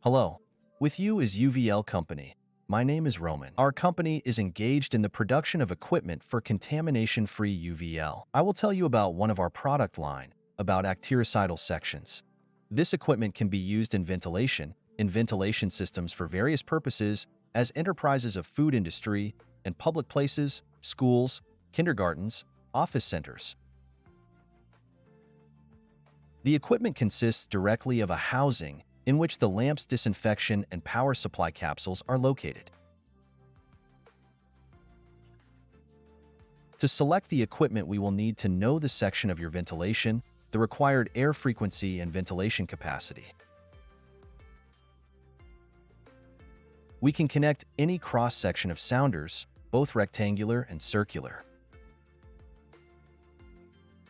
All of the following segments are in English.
Hello. With you is UVL Company. My name is Roman. Our company is engaged in the production of equipment for contamination-free UVL. I will tell you about one of our product line, about bactericidal sections. This equipment can be used in ventilation systems for various purposes as enterprises of food industry and public places, schools, kindergartens, office centers. The equipment consists directly of a housing in which the lamp's disinfection and power supply capsules are located. To select the equipment, we will need to know the section of your ventilation, the required air frequency and ventilation capacity. We can connect any cross-section of sounders, both rectangular and circular.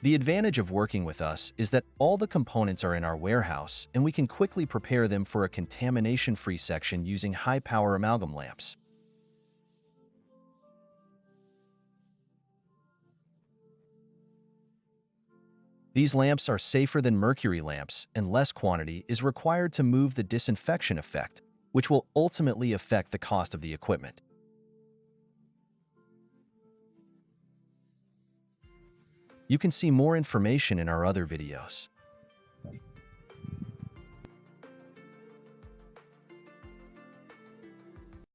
The advantage of working with us is that all the components are in our warehouse and we can quickly prepare them for a contamination-free section using high-power amalgam lamps. These lamps are safer than mercury lamps and less quantity is required to move the disinfection effect, which will ultimately affect the cost of the equipment. You can see more information in our other videos.